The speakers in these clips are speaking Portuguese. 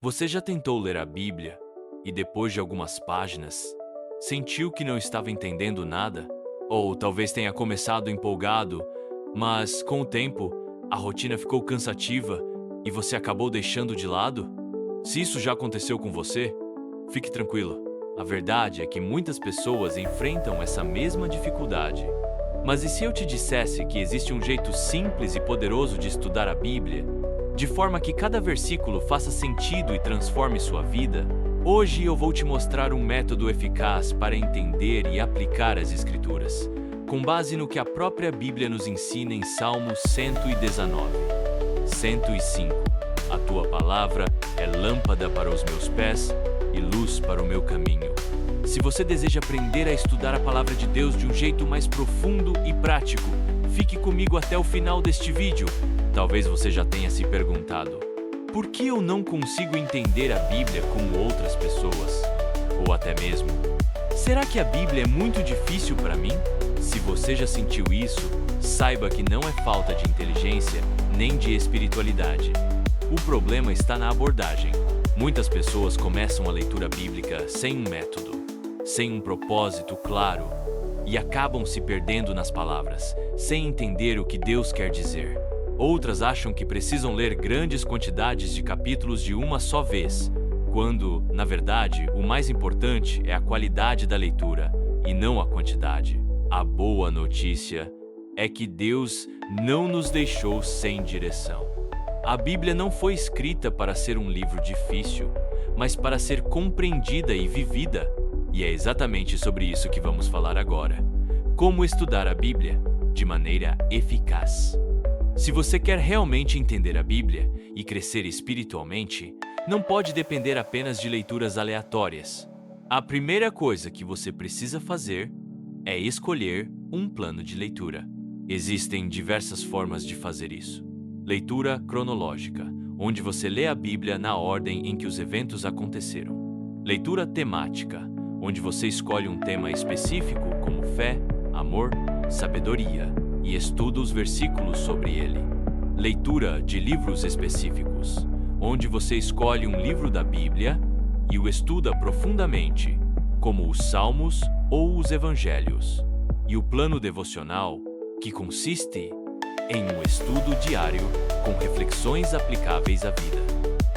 Você já tentou ler a Bíblia e depois de algumas páginas, sentiu que não estava entendendo nada? Ou talvez tenha começado empolgado, mas com o tempo a rotina ficou cansativa e você acabou deixando de lado? Se isso já aconteceu com você, fique tranquilo. A verdade é que muitas pessoas enfrentam essa mesma dificuldade. Mas e se eu te dissesse que existe um jeito simples e poderoso de estudar a Bíblia, de forma que cada versículo faça sentido e transforme sua vida? Hoje eu vou te mostrar um método eficaz para entender e aplicar as Escrituras, com base no que a própria Bíblia nos ensina em Salmos 119, 105. A tua palavra é lâmpada para os meus pés e luz para o meu caminho. Se você deseja aprender a estudar a palavra de Deus de um jeito mais profundo e prático, fique comigo até o final deste vídeo. Talvez você já tenha se perguntado: por que eu não consigo entender a Bíblia como outras pessoas? Ou até mesmo, será que a Bíblia é muito difícil para mim? Se você já sentiu isso, saiba que não é falta de inteligência nem de espiritualidade. O problema está na abordagem. Muitas pessoas começam a leitura bíblica sem um método, sem um propósito claro, e acabam se perdendo nas palavras, sem entender o que Deus quer dizer. Outras acham que precisam ler grandes quantidades de capítulos de uma só vez, quando, na verdade, o mais importante é a qualidade da leitura e não a quantidade. A boa notícia é que Deus não nos deixou sem direção. A Bíblia não foi escrita para ser um livro difícil, mas para ser compreendida e vivida. E é exatamente sobre isso que vamos falar agora. Como estudar a Bíblia de maneira eficaz. Se você quer realmente entender a Bíblia e crescer espiritualmente, não pode depender apenas de leituras aleatórias. A primeira coisa que você precisa fazer é escolher um plano de leitura. Existem diversas formas de fazer isso. Leitura cronológica, onde você lê a Bíblia na ordem em que os eventos aconteceram. Leitura temática, onde você escolhe um tema específico como fé, amor, sabedoria e estuda os versículos sobre ele. Leitura de livros específicos, onde você escolhe um livro da Bíblia e o estuda profundamente, como os Salmos ou os Evangelhos. E o plano devocional, que consiste em um estudo diário com reflexões aplicáveis à vida.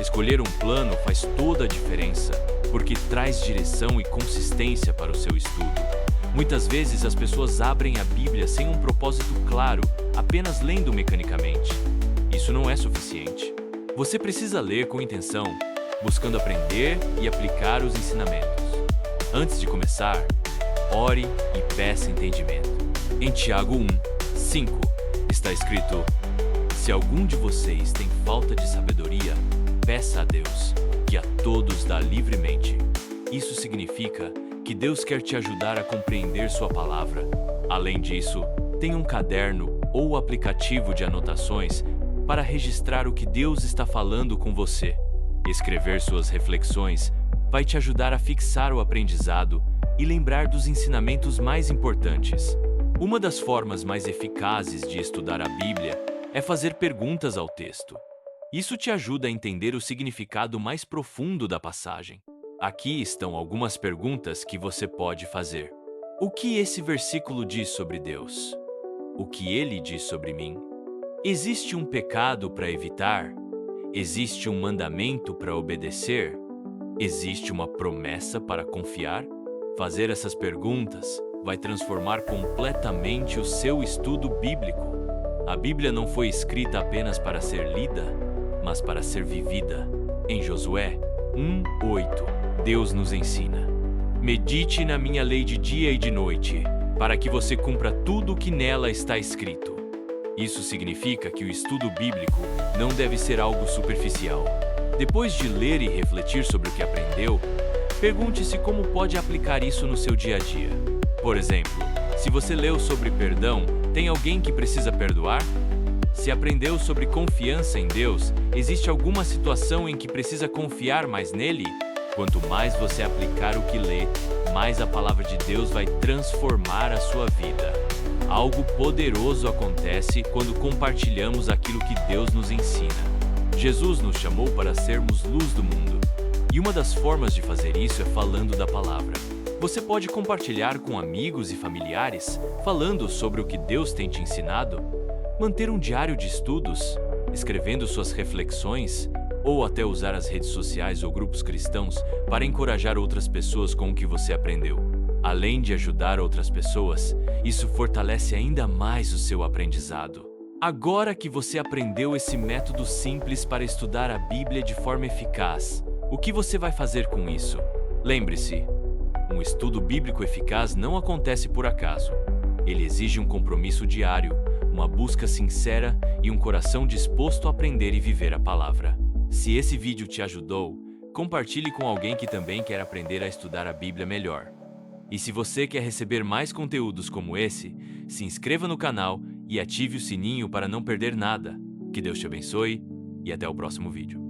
Escolher um plano faz toda a diferença, porque traz direção e consistência para o seu estudo. Muitas vezes as pessoas abrem a Bíblia sem um propósito claro, apenas lendo mecanicamente. Isso não é suficiente. Você precisa ler com intenção, buscando aprender e aplicar os ensinamentos. Antes de começar, ore e peça entendimento. Em Tiago 1, 5, está escrito: se algum de vocês tem falta de sabedoria, peça a Deus, que a todos dá livremente. Isso significa que Deus quer te ajudar a compreender sua palavra. Além disso, tenha um caderno ou aplicativo de anotações para registrar o que Deus está falando com você. Escrever suas reflexões vai te ajudar a fixar o aprendizado e lembrar dos ensinamentos mais importantes. Uma das formas mais eficazes de estudar a Bíblia é fazer perguntas ao texto. Isso te ajuda a entender o significado mais profundo da passagem. Aqui estão algumas perguntas que você pode fazer. O que esse versículo diz sobre Deus? O que ele diz sobre mim? Existe um pecado para evitar? Existe um mandamento para obedecer? Existe uma promessa para confiar? Fazer essas perguntas vai transformar completamente o seu estudo bíblico. A Bíblia não foi escrita apenas para ser lida, mas para ser vivida. Em Josué 1:8, Deus nos ensina: medite na minha lei de dia e de noite, para que você cumpra tudo o que nela está escrito. Isso significa que o estudo bíblico não deve ser algo superficial. Depois de ler e refletir sobre o que aprendeu, pergunte-se como pode aplicar isso no seu dia a dia. Por exemplo, se você leu sobre perdão, tem alguém que precisa perdoar? Se aprendeu sobre confiança em Deus, existe alguma situação em que precisa confiar mais nele? Quanto mais você aplicar o que lê, mais a palavra de Deus vai transformar a sua vida. Algo poderoso acontece quando compartilhamos aquilo que Deus nos ensina. Jesus nos chamou para sermos luz do mundo. E uma das formas de fazer isso é falando da palavra. Você pode compartilhar com amigos e familiares, falando sobre o que Deus tem te ensinado, manter um diário de estudos, escrevendo suas reflexões, ou até usar as redes sociais ou grupos cristãos para encorajar outras pessoas com o que você aprendeu. Além de ajudar outras pessoas, isso fortalece ainda mais o seu aprendizado. Agora que você aprendeu esse método simples para estudar a Bíblia de forma eficaz, o que você vai fazer com isso? Lembre-se, um estudo bíblico eficaz não acontece por acaso. Ele exige um compromisso diário, uma busca sincera e um coração disposto a aprender e viver a palavra. Se esse vídeo te ajudou, compartilhe com alguém que também quer aprender a estudar a Bíblia melhor. E se você quer receber mais conteúdos como esse, se inscreva no canal e ative o sininho para não perder nada. Que Deus te abençoe e até o próximo vídeo.